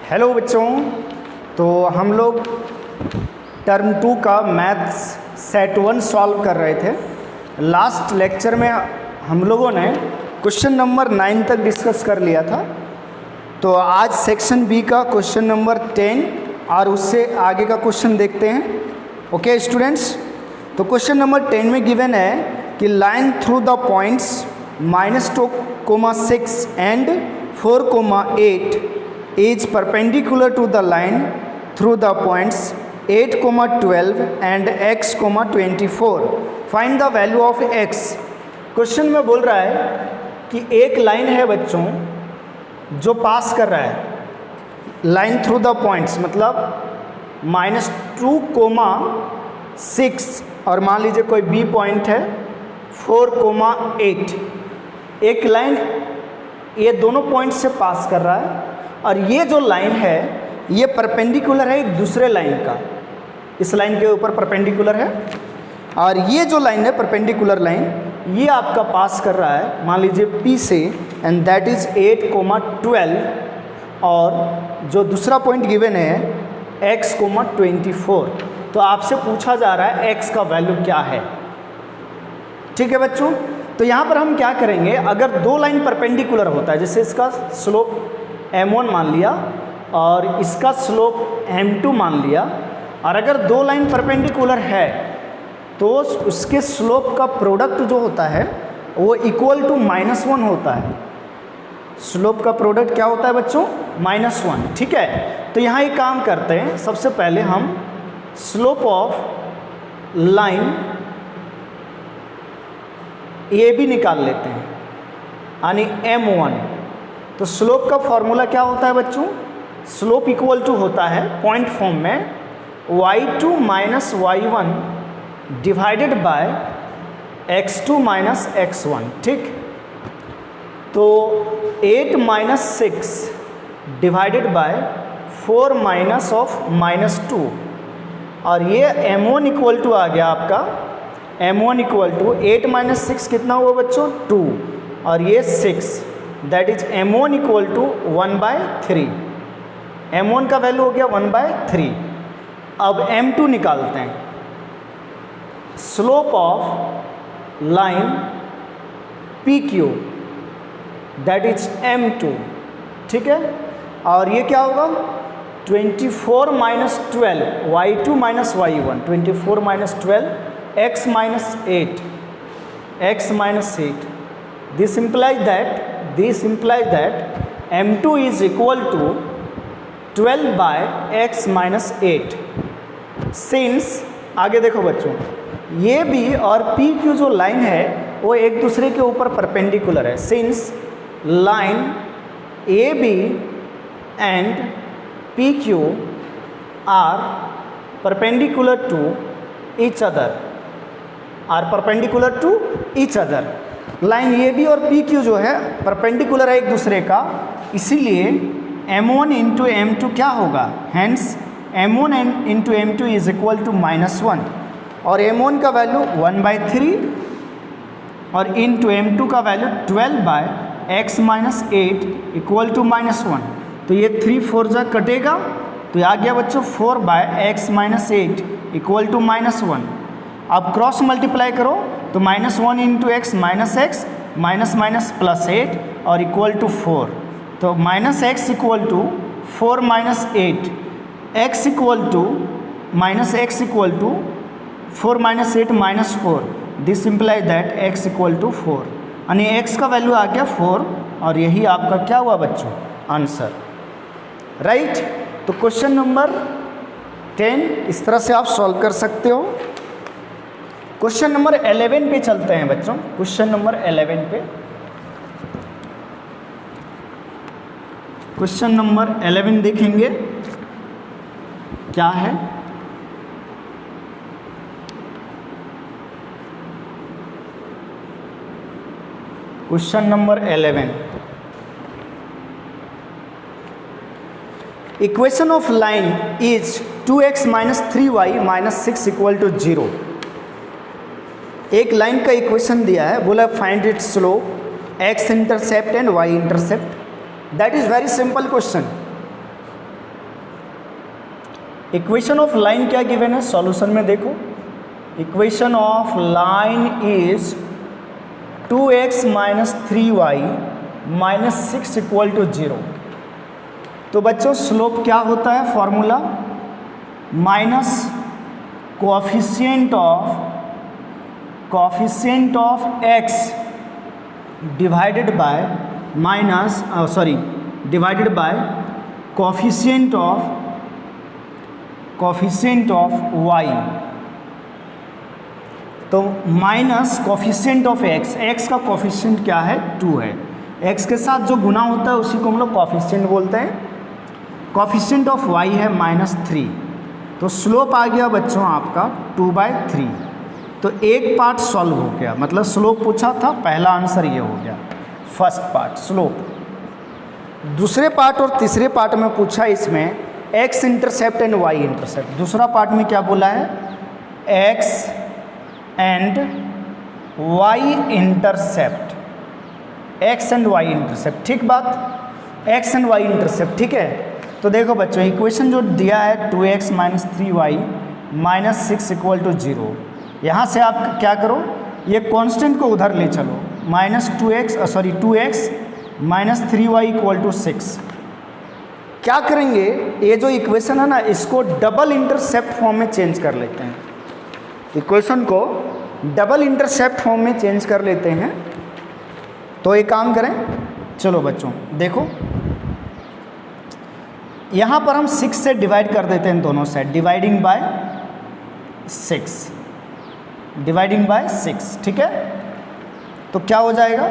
Hello बच्चों, तो हम लोग टर्म 2 का मैथ्स सेट 1 सॉल्व कर रहे थे। लास्ट लेक्चर में हम लोगों ने क्वेश्चन नंबर 9 तक डिस्कस कर लिया था। तो आज सेक्शन बी का क्वेश्चन नंबर 10 और उससे आगे का क्वेश्चन देखते हैं। ओके स्टूडेंट्स, तो क्वेश्चन नंबर 10 में गिवन है कि line through the points -2,6 and 4,8 is perpendicular to the line through the points 8,12 and x, 24. Find the value of x. Question में बोल रहा है कि एक लाइन है बच्चों जो पास कर रहा है, लाइन थ्रू द पॉइंट्स मतलब -2,6 और मान लीजिए कोई बी पॉइंट है 4,8। एक लाइन ये दोनों पॉइंट से पास कर रहा है और ये जो लाइन है ये परपेंडिकुलर है एक दूसरे लाइन का, इस लाइन के ऊपर परपेंडिकुलर है। और ये जो लाइन है परपेंडिकुलर लाइन ये आपका पास कर रहा है मान लीजिए P से, एंड दैट इज़ 8,12 और जो दूसरा पॉइंट गिवन है x, 24। तो आपसे पूछा जा रहा है x का वैल्यू क्या है। ठीक है बच्चों, तो यहाँ पर हम क्या करेंगे, अगर दो लाइन परपेंडिकुलर होता है, जैसे इसका स्लोप m1 मान लिया और इसका स्लोप m2 मान लिया, और अगर दो लाइन परपेंडिकुलर है तो उसके स्लोप का प्रोडक्ट जो होता है वो इक्वल टू -1 होता है। स्लोप का प्रोडक्ट क्या होता है बच्चों? -1। ठीक है, तो यहाँ एक काम करते हैं, सबसे पहले हम स्लोप ऑफ लाइन ए भी निकाल लेते हैं, यानी m1। तो स्लोप का फॉर्मूला क्या होता है बच्चों? स्लोप इक्वल टू होता है पॉइंट फॉर्म में y2 minus y1 divided by x2 minus x1। ठीक, तो 8 minus 6 divided by 4 minus of -2, और ये m1 इक्वल टू आ गया आपका, m1 इक्वल टू 8 माइनस 6 कितना हुआ बच्चों? 2, और ये 6, that is m1 equal to 1/3। m1 का वैल्यू हो गया 1/3। अब m2 निकालते हैं। Slope of line PQ that is m2। ठीक है, और ये क्या होगा? 24 minus 12 y2 minus y1, 24 minus 12 x minus 8। This implies that m2 is equal to 12 by x minus 8। Since आगे देखो बच्चों, ये भी और PQ जो लाइन है वो एक दूसरे के ऊपर परपेंडिकुलर है। Since line AB and PQ are perpendicular to each other, line A B और PQ जो है परपेंडिकुलर है एक दूसरे का, इसीलिए m1 इंटू m2 क्या होगा? Hence m1 into m2 is equal to -1, और m1 का वैल्यू 1/3 और इंटू m2 का value 12 by x minus 8 equal to -1। तो ये 3 4 जा कटेगा, तो ये आ गया बच्चों 4 by x minus 8 equal to -1। अब क्रॉस मल्टीप्लाई करो तो -1 इंटू x माइनस प्लस 8 और इक्वल टू 4। तो -x equal to 4 minus 8, x equal to 4 minus 8 -4। This implies that x equal to 4, यानी x का वैल्यू आ गया 4, और यही आपका क्या हुआ बच्चों? आंसर। राइट, तो क्वेश्चन नंबर 10 इस तरह से आप सॉल्व कर सकते हो। क्वेश्चन नंबर 11 पे चलते हैं बच्चों। क्वेश्चन नंबर 11 पे, क्वेश्चन नंबर 11 देखेंगे क्या है। Question number 11, equation of line is 2x minus 3y minus 6 equal to 0। एक लाइन का इक्वेशन दिया है, बोला find it slope, x intercept and y intercept. That is very simple question. Equation of line क्या गिवन है सॉल्यूशन में देखो, equation of line is 2x minus 3y minus 6 equal to 0। तो बच्चों स्लोप क्या होता है, formula minus coefficient of x divided by minus divided by coefficient of y। तो माइनस कोएफिशिएंट ऑफ x का कोएफिशिएंट क्या है 2 है, x के साथ जो गुना होता है उसी को हम लोग कोएफिशिएंट बोलते हैं। कोएफिशिएंट ऑफ y है -3, तो स्लोप आ गया बच्चों आपका 2/3। तो एक पार्ट सॉल्व हो गया, मतलब स्लोप पूछा था, पहला आंसर ये हो गया फर्स्ट पार्ट स्लोप। दूसरे पार्ट और तीसरे पार्ट में पूछा इसमें x intercept and y intercept. दूसरा पार्ट में क्या बोला है, x and y intercept, x and y intercept, ठीक बात, x एंड y इंटरसेप्ट, ठीक है। तो देखो बच्चों इक्वेशन जो दिया है 2x minus 3y minus 6 equal to 0, यहाँ से आप क्या करो, ये कांस्टेंट को उधर ले चलो, -2x minus 3y equal to 6। क्या करेंगे, ये जो इक्वेशन है ना इसको डबल इंटरसेप्ट फॉर्म में चेंज कर लेते हैं, इक्वेशन को डबल इंटरसेप्ट फॉर्म में चेंज कर लेते हैं। तो एक काम करें, चलो बच्चों देखो यहाँ पर हम 6 से डिवाइड कर देते हैं दोनों साइड, डिवाइडिंग बाय 6, ठीक है। तो क्या हो जाएगा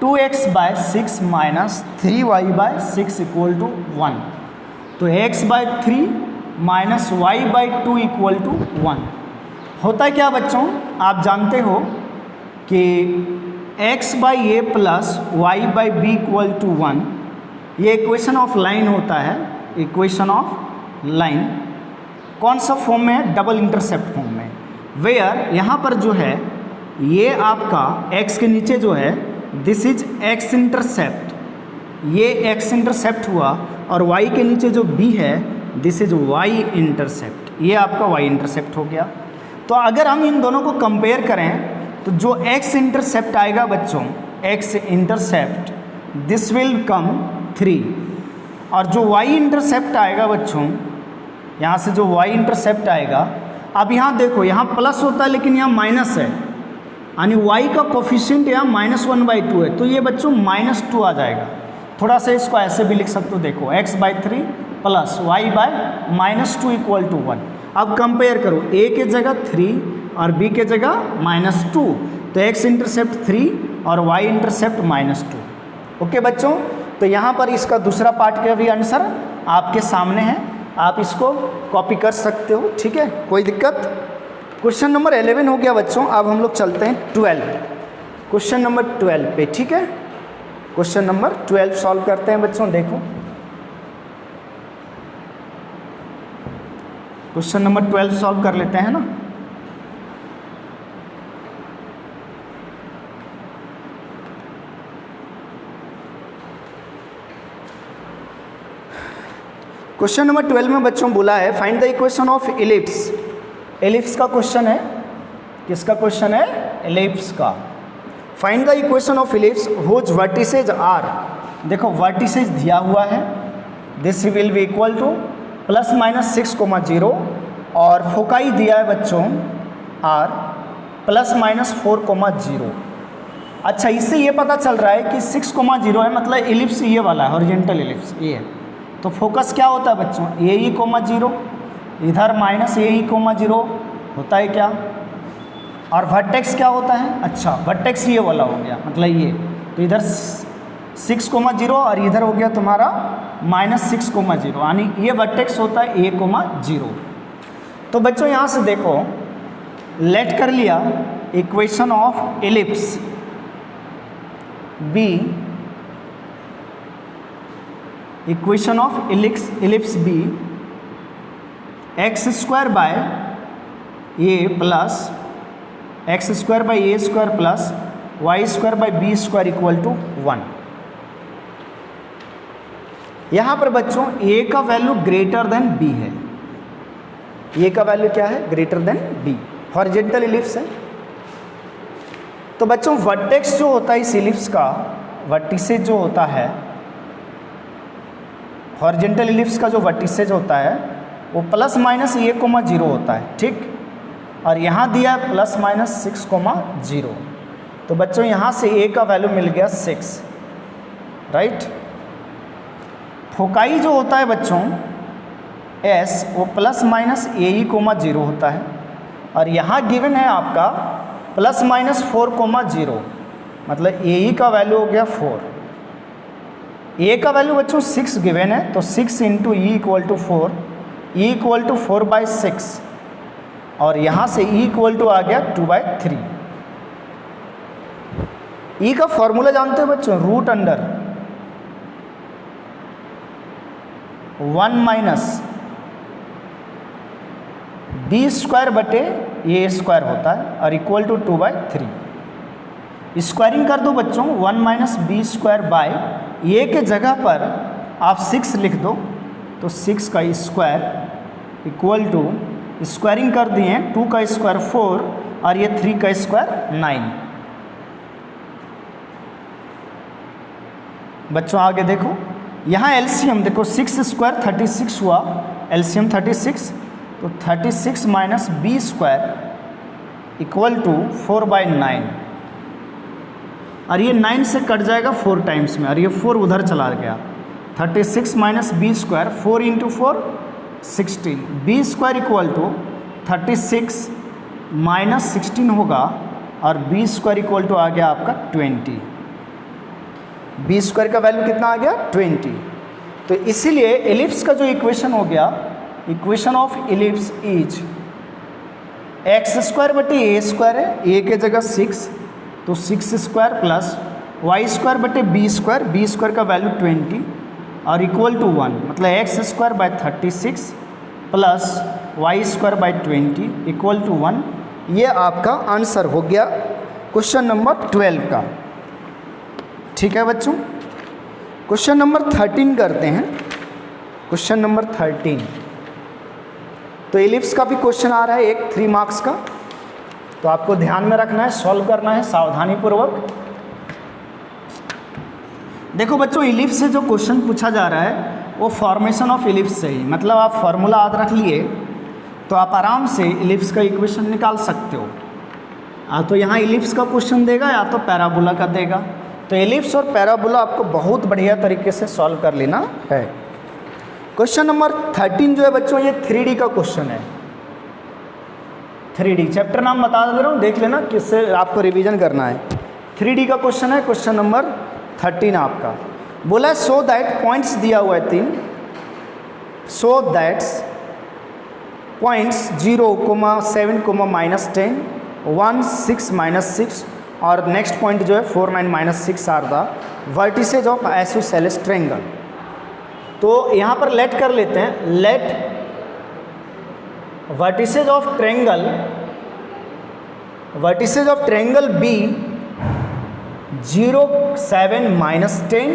2x/6 minus 3y/6 equal to 1। तो x/3 minus y/2 equal to 1। होता है क्या बच्चों, आप जानते हो कि x/a plus y/b equal to 1, ये इक्वेशन ऑफ लाइन होता है। इक्वेशन ऑफ लाइन कौन सा फॉर्म में है, डबल इंटरसेप्ट फॉर्म में, वेयर यहाँ पर जो है ये आपका x के नीचे जो है दिस इज x इंटरसेप्ट, ये x इंटरसेप्ट हुआ, और y के नीचे जो b है दिस इज y इंटरसेप्ट, ये आपका y इंटरसेप्ट हो गया। तो अगर हम इन दोनों को कंपेयर करें तो जो x इंटरसेप्ट आएगा बच्चों, x intercept this will come 3, और जो y इंटरसेप्ट आएगा बच्चों, यहाँ से जो y इंटरसेप्ट आएगा, अब यहाँ देखो यहाँ प्लस होता है लेकिन यहाँ माइनस है, यानी y का कोफिशिएंट यहाँ -1/2 है, तो ये बच्चों -2 आ जाएगा। थोड़ा सा इसको ऐसे भी लिख सकते हो, देखो x/3 plus y/-2 equal to 1। अब कंपेयर करो, a के जगह 3 और b के जगह -2, तो x इंटरसेप्ट 3 और y इंटरसेप्ट -2। ओके बच्चों, तो यहाँ पर इसका दूसरा पार्ट का भी आंसर आपके सामने है, आप इसको कॉपी कर सकते हो, ठीक है, कोई दिक्कत। क्वेश्चन नंबर 11 हो गया बच्चों। अब हम लोग चलते हैं 12, क्वेश्चन नंबर 12 पे, ठीक है। क्वेश्चन नंबर 12 सॉल्व करते हैं बच्चों। देखो क्वेश्चन नंबर 12 सॉल्व कर लेते हैं ना। क्वेश्चन नंबर 12 में बच्चों बोला है find the equation of ellipse. Ellipse का क्वेश्चन है, किसका क्वेश्चन है, एलिप्स का। Find the equation of ellipse whose vertices are, देखो वर्टिसेज दिया हुआ है, this will be equal to +-6, और फोकाई दिया है बच्चों आर +-4, अच्छा इससे ये पता चल रहा है कि 6, है, मतलब एलिप्स ये वाला है, हॉरिजॉन्टल एलिप्स ये है। तो फोकस क्या होता है बच्चों, AE, इधर -AE, होता है क्या, और वर्टेक्स क्या होता है, अच्छा वर्टेक्स ये वाला हो गया, मतलब ये, तो इधर 6, और इधर हो गया तुम्हारा -6, यानी ये वर्टेक्स होता है A, 0। तो बच्चों यहाँ से देखो लेट कर लिया equation of ellipse B, equation of ellipse B x² by a plus x² by a² plus y² by b² equal to 1। यहाँ पर बच्चों a का वैल्यू ग्रेटर देन b है, ए का वैल्यू क्या है, greater than b, horizontal ellipse है। तो बच्चों वर्टेक्स जो होता है इस इलिप्स का, वर्टिसेज जो होता है, हॉरिजेंटल इलिप्स का जो वर्टिसेज होता है वो प्लस माइनस ए कोमा 0 होता है, ठीक। और यहाँ दिया है प्लस माइनस 6 कोमा 0। तो बच्चों यहाँ से ए का वैल्यू मिल गया 6, राइट। फोकाई जो होता है बच्चों एस, वो प्लस माइनस ए ई कोमा 0 होता है। और यहाँ गिवन है आपका प्लस माइनस 4 कोमा 0, मतलब ए ई का वैल्यू हो गया 4। ए का वैल्यू बच्चों 6 गिवन है, तो 6 into e equal to 4, e equal to 4/6, और यहाँ से ई इक्वल टू आ गया 2/3। ई का फॉर्मूला जानते हो बच्चों, root under 1 minus b square बटे ए स्क्वायर होता है, और इक्वल टू 2/3। स्क्वायरिंग कर दो बच्चों, 1 माइनस बी स्क्वायर बाय ए के जगह पर आप 6 लिख दो, तो 6 का स्क्वायर इक्वल टू, स्क्वायरिंग कर दिए, 2 का स्क्वायर 4 और ये 3 का स्क्वायर 9। बच्चों आगे देखो, यहाँ एलसीएम देखो, 6 स्क्वायर 36 हुआ, एलसीएम 36, तो 36 minus b square equal to 4/9, और ये 9 से कट जाएगा 4 टाइम्स में, और ये 4 उधर चला गया। 36 minus b square, 4 into 4 16, b square equal to 36 minus 16 होगा, और बी स्क्वायर इक्वल टू आ गया आपका 20। बी स्क्वायर का वैल्यू कितना आ गया, 20। तो इसीलिए एलिप्स का जो इक्वेशन हो गया, equation of ellipse is x square बटे ए स्क्वायर है, ए के जगह 6, तो 6 स्क्वायर प्लस वाई स्क्वायर बटे बी स्क्वायर का वैल्यू 20 और इक्वल टू 1, मतलब x square by 36 plus y square by 20 equal to 1। ये आपका आंसर हो गया क्वेश्चन नंबर 12 का, ठीक है बच्चों। क्वेश्चन नंबर 13 करते हैं। क्वेश्चन नंबर 13, तो एलिप्स का भी क्वेश्चन आ रहा है एक 3 मार्क्स का, तो आपको ध्यान में रखना है, सॉल्व करना है सावधानी पूर्वक। देखो बच्चों, एलिप्स से जो क्वेश्चन पूछा जा रहा है वो फॉर्मेशन ऑफ एलिप्स से ही, मतलब आप फार्मूला याद रख लिए तो आप आराम से एलिप्स का इक्वेशन निकाल सकते हो। तो यहाँ एलिप्स का क्वेश्चन देगा या तो पैराबोला का देगा, तो एलिप्स और पैराबोला आपको बहुत बढ़िया तरीके से सॉल्व कर लेना है। क्वेश्चन नंबर 13 जो है बच्चों, ये 3D का क्वेश्चन है। 3D चैप्टर नाम बता दे रहा हूँ, देख लेना किससे आपको रिवीजन करना है। 3D का क्वेश्चन है, क्वेश्चन नंबर 13 आपका। बोला है सो दैट, पॉइंट्स दिया हुआ है 3, सो दैट पॉइंट्स 0, 7, -10, 1, 6, -6 और नेक्स्ट पॉइंट जो है 4, 9, -6 are the vertices of isosceles triangle. तो यहाँ पर लेट कर लेते हैं, let vertices of triangle B 0, 7, -10,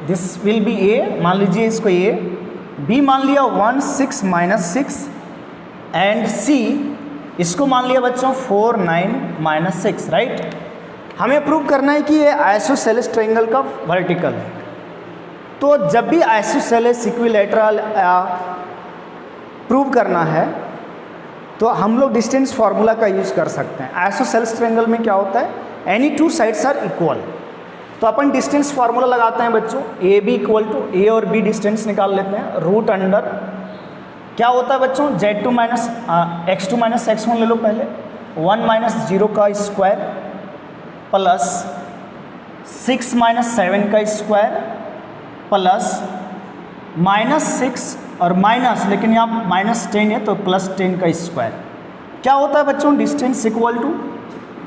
this will be A, मान लीजिए इसको ए, बी मान लिया 1, 6, -6 एंड सी इसको मान लिया बच्चों 4, 9, -6, राइट। हमें प्रूव करना है कि ये आइसोसेलेस ट्रायंगल का वर्टिकल है। तो जब भी आइसोसेलेस इक्विलैटरल प्रूव करना है तो हम लोग डिस्टेंस फार्मूला का यूज कर सकते हैं। आइसोसेलेस ट्रायंगल में क्या होता है, एनी 2 साइड्स आर इक्वल, तो अपन डिस्टेंस फार्मूला लगाते हैं बच्चों, ए बी इक्वल टू, ए और बी डिस्टेंस निकाल लेते हैं, रूट अंडर क्या होता है बच्चों, z2 x2 x1 ले लो पहले, 1 - 0 का स्क्वायर प्लस 6 - 7 का स्क्वायर प्लस -6 और माइनस, लेकिन यहाँ -10 है तो +10 का स्क्वायर। क्या होता है बच्चों, डिस्टेंस इक्वल टू,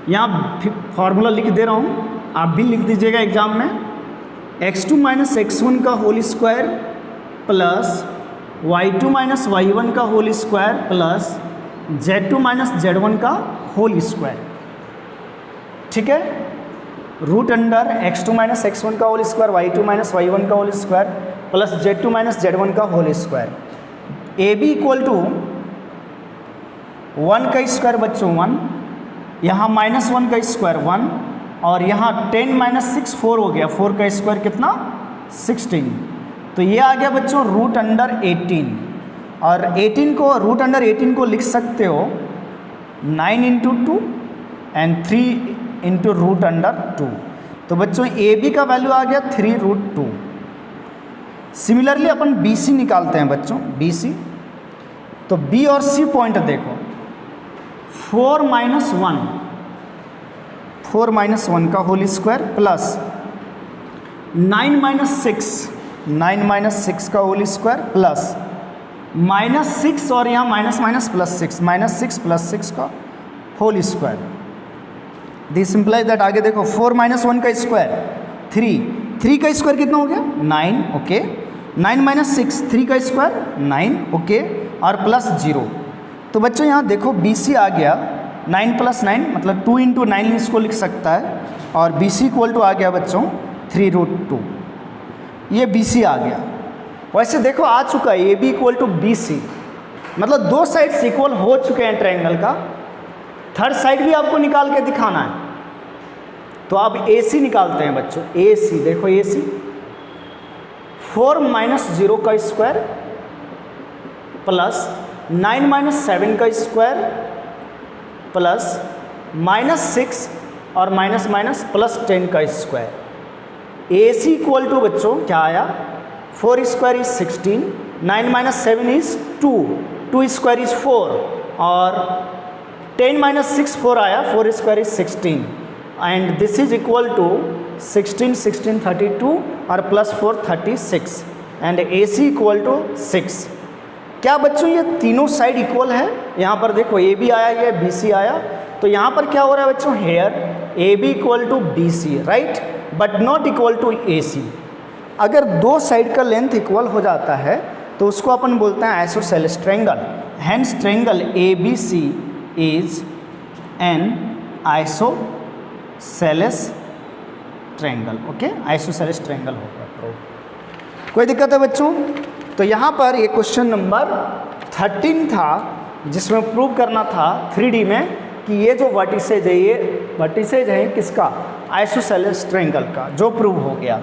यहाँ फार्मूला लिख दे रहा हूँ, आप भी लिख दीजिएगा एग्जाम में, x2 - x1 का whole square plus y2 - y1 का whole square plus z2 - z1 का होल स्क्वायर, ठीक है। रूट अंडर x2 - x1 का होल स्क्वायर, y2 - y1 का whole square plus z2 - z1 का whole square. A B equal to 1 का square बच्चों 1, यहाँ -1 का स्क्वायर 1, और यहाँ 10 - 6 4 हो गया, 4 का स्क्वायर कितना 16। तो ये आ गया बच्चों √18, और 18 को √18 को लिख सकते हो 9 × 2 एंड 3 × √2। तो बच्चों ए बी का वैल्यू आ गया 3√2। सिमिलरली अपन बी सी निकालते हैं बच्चों, बी सी। तो बी और सी पॉइंट देखो, 4 - 1 का होल स्क्वायर प्लस 9 - 6 का होल स्क्वायर प्लस -6, और यहाँ माइनस प्लस 6, -6 + 6 का whole square. This implies that, आगे देखो 4 - 1 का स्क्वायर 3 का स्क्वायर कितना हो गया 9, ओके। 9 - 6 3 का स्क्वायर 9, ओके, और प्लस 0। तो बच्चों यहाँ देखो बी सी आ गया 9 + 9 मतलब 2 × 9 इसको लिख सकता है, और बी सी इक्वल टू आ गया बच्चों 3√2। ये बी सी आ गया। वैसे देखो आ चुका है A B equal to B C, मतलब दो साइड्स इक्वल हो चुके हैं ट्रायंगल का। थर्ड साइड भी आपको निकाल के दिखाना है, तो आप ए सी निकालते हैं बच्चों। ए सी देखो, ए सी 4 - 0 का स्क्वायर प्लस 9 - 7 का स्क्वायर प्लस -6 और माइनस प्लस 10 का square. A C equal to बच्चों क्या आया, 4 square is 16, 9 - 7 is 2, 2 square is 4, और 10 - 6 4 आया, 4 square is 16, and this is equal to 16 16 32 और plus 4 36, and A C equal to 6। क्या बच्चों ये तीनों साइड इक्वल है? यहाँ पर देखो ए बी आया, ये बी सी आया, तो यहाँ पर क्या हो रहा है बच्चों, here A B equal to B C, right, but not equal to A C. अगर दो साइड का लेंथ इक्वल हो जाता है तो उसको अपन बोलते हैं isosceles triangle. Hence triangle A B C is an isosceles triangle, okay, isosceles triangle होगा। कोई दिक्कत है बच्चों? तो यहाँ पर ये क्वेश्चन नंबर 13 था, जिसमें प्रूव करना था 3D में कि ये जो वर्टिसेज है, ये वर्टिसेज है किसका, आइसोसेलेस ट्रायंगल का, जो प्रूव हो गया।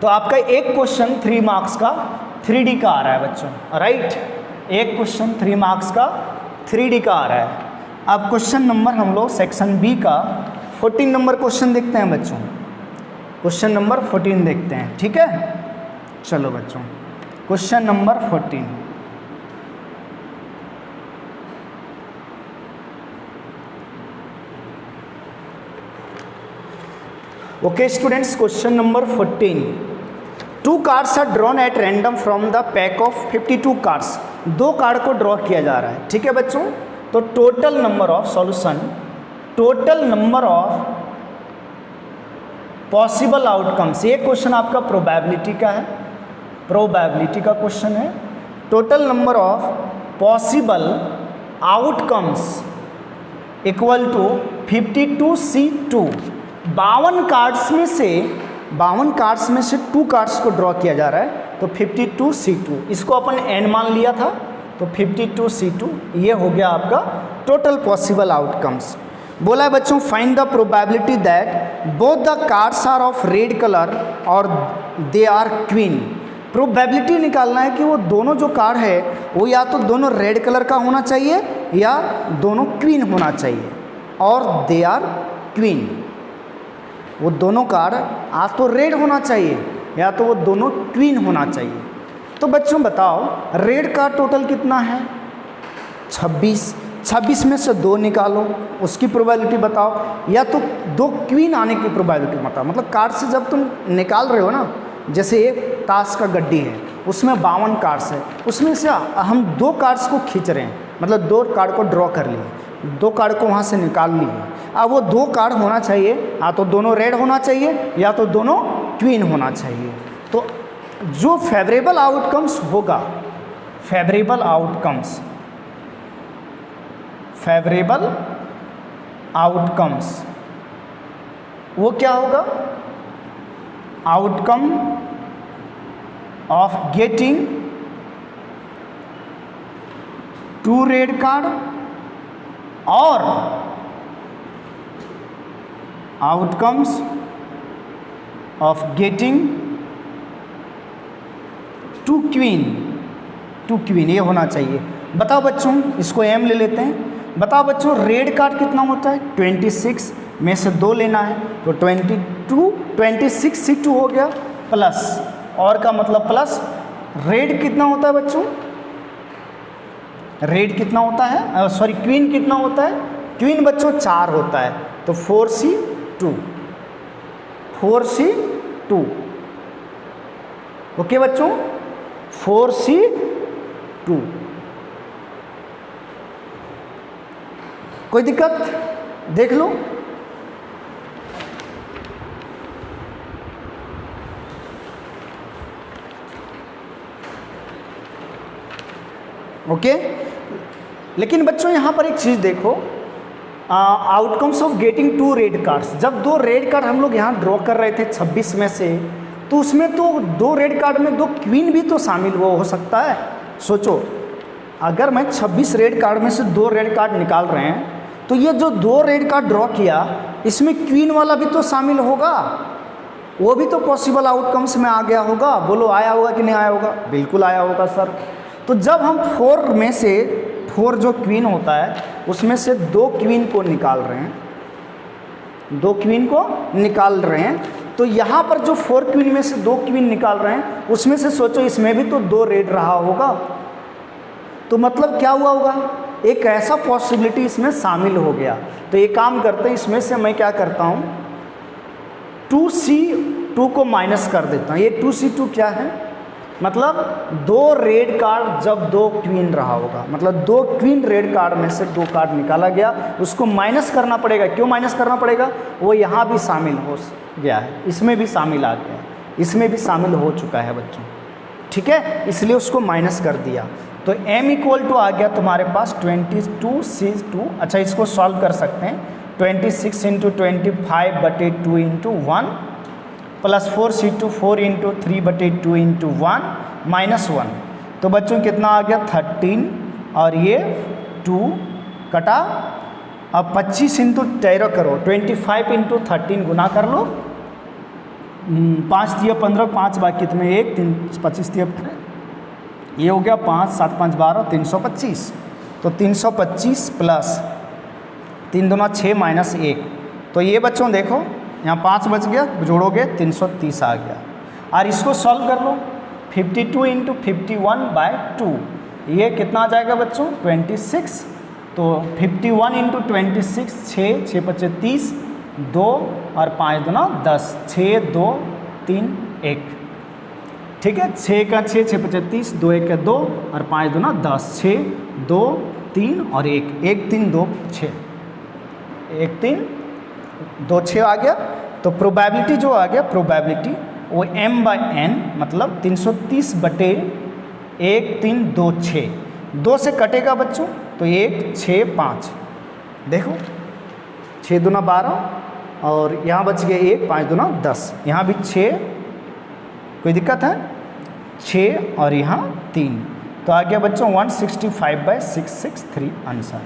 तो आपका एक क्वेश्चन 3 मार्क्स का 3D का आ रहा है बच्चों, राइट, एक क्वेश्चन 3 मार्क्स का 3D का आ रहा है। अब क्वेश्चन नंबर हम लोग सेक्शन बी का 14 नंबर क्वेश्चन देखते हैं बच्चों, क्वेश्चन नंबर 14 देखते हैं, ठीक है। चलो बच्चों, question number 14, okay students, question number 14। 2 cards are drawn at random from the pack of 52 cards. 2 card को ड्रॉ किया जा रहा है, ठीक है बच्चों। तो total number of solution, total number of possible outcomes, ये क्वेश्चन आपका प्रोबेबिलिटी का है, प्रोबेबिलिटी का क्वेश्चन है। Total number of possible outcomes equal to 52C2। 52 cards में से 2 कार्ड्स को ड्रॉ किया जा रहा है, तो 52C2, इसको अपन n मान लिया था, तो 52C2 ये हो गया आपका टोटल पॉसिबल आउटकम्स। बोला है बच्चों find the probability that both the cards are of red colour और दे आर क्वीन। प्रोबेबिलिटी निकालना है कि वो दोनों जो कार्ड है वो या तो दोनों रेड कलर का होना चाहिए या दोनों क्वीन होना चाहिए, और दे आर क्वीन, वो दोनों कार्ड या तो रेड होना चाहिए या तो वो दोनों क्वीन होना चाहिए। तो बच्चों बताओ रेड का टोटल कितना है, 26 में से 2 निकालो, उसकी प्रोबेबिलिटी बताओ, या तो 2 क्वीन आने की प्रोबेबिलिटी बताओ। मतलब कार्ड से जब तुम निकाल रहे हो ना, जैसे एक ताश का गड्डी है, उसमें 52 कार्ड्स है, उसमें से हम 2 कार्ड्स को खींच रहे हैं, मतलब 2 कार्ड को ड्रॉ कर लिए, 2 कार्ड को वहाँ से निकाल लिए। अब वो 2 कार्ड होना चाहिए, या तो दोनों रेड होना चाहिए या तो दोनों क्वीन होना चाहिए। तो जो फेवरेबल आउटकम्स होगा, फेवरेबल आउटकम्स वो क्या होगा, outcome of getting 2 red card और आउटकम्स ऑफ गेटिंग 2 क्वीन, ये होना चाहिए। बताओ बच्चों, इसको एम ले लेते हैं। बताओ बच्चों, रेड कार्ड कितना होता है? 26 में से 2 लेना है तो 26 से 2 हो गया प्लस, और का मतलब प्लस। रेड कितना होता है बच्चों? रेड कितना होता है, सॉरी क्वीन कितना होता है? क्वीन बच्चों 4 होता है तो 4C2, 4C2। ओके बच्चों, 4C2। कोई दिक्कत? देख लो। ओके, लेकिन बच्चों यहाँ पर एक चीज़ देखो, outcomes of getting 2 red cards. जब 2 रेड कार्ड हम लोग यहाँ ड्रॉ कर रहे थे 26 में से, तो उसमें तो 2 रेड कार्ड में 2 क्वीन भी तो शामिल हो सकता है। सोचो, अगर मैं 26 रेड कार्ड में से 2 रेड कार्ड निकाल रहे हैं, तो ये जो 2 रेड कार्ड ड्रॉ किया, इसमें क्वीन वाला भी तो शामिल होगा, वो भी तो पॉसिबल आउटकम्स में आ गया होगा। बोलो आया होगा कि नहीं आया होगा? बिल्कुल आया होगा सर। तो जब हम 4 में से 4 जो क्वीन होता है, उसमें से 2 क्वीन को निकाल रहे हैं, 2 क्वीन को निकाल रहे हैं, तो यहाँ पर जो 4 क्वीन में से 2 क्वीन निकाल रहे हैं, उसमें से सोचो इसमें भी तो 2 रेड रहा होगा। तो मतलब क्या हुआ होगा? एक ऐसा पॉसिबिलिटी इसमें शामिल हो गया। तो ये काम करते हैं, इसमें से मैं क्या करता हूँ, 2C2 को माइनस कर देता हूँ। ये 2C2 क्या है? मतलब 2 रेड कार्ड जब 2 क्वीन रहा होगा, मतलब 2 क्वीन रेड कार्ड में से 2 कार्ड निकाला गया, उसको माइनस करना पड़ेगा। क्यों माइनस करना पड़ेगा? वो यहाँ भी शामिल हो गया है, इसमें भी शामिल आ गया है, इसमें भी शामिल हो चुका है बच्चों। ठीक है, इसलिए उसको माइनस कर दिया। तो m इक्वल टू आ गया तुम्हारे पास 22C2। अच्छा, इसको सॉल्व कर सकते हैं। 26 into 25/2 into 1 plus 4C2 4 into 3/2 into 1 minus 1। तो बच्चों कितना आ गया? 13, और ये 2 कटा। अब 25 इंटू 13 करो, 25 इंटू 13 गुना कर लो। 5 तिया 15, 5 बाकी तुम्हें 1, 3 25 तिया, ये हो गया 5 7 5 12, 325। तो 325 प्लस 3 दूना 6 माइनस 1। तो ये बच्चों देखो, यहाँ 5 बच गया, जोड़ोगे 330 आ गया। और इसको सॉल्व कर लो, 52 इंटू 51/2, ये कितना आ जाएगा बच्चों? 26। तो 51 इंटू 26, 6 6 25 30, 2 और 5 दूना 10, 6 2 3 1। ठीक है, 6 का 6 6 25 30, 2 1 का 2 और 5 दूना 10, 6 2 3 और 1 1 3 2 6, 1 3 2 6 आ गया। तो प्रोबेबिलिटी जो आ गया, प्रोबेबिलिटी वो m/n मतलब 330/1 3 2 6, 2 से कटेगा बच्चों तो 1 6 5। देखो 6 दूना 12 और यहाँ बच गया 1, 5 दूना 10, यहाँ भी 6, कोई दिक्कत है? 6 और यहाँ 3, तो आ गया बच्चों 165/663 आंसर।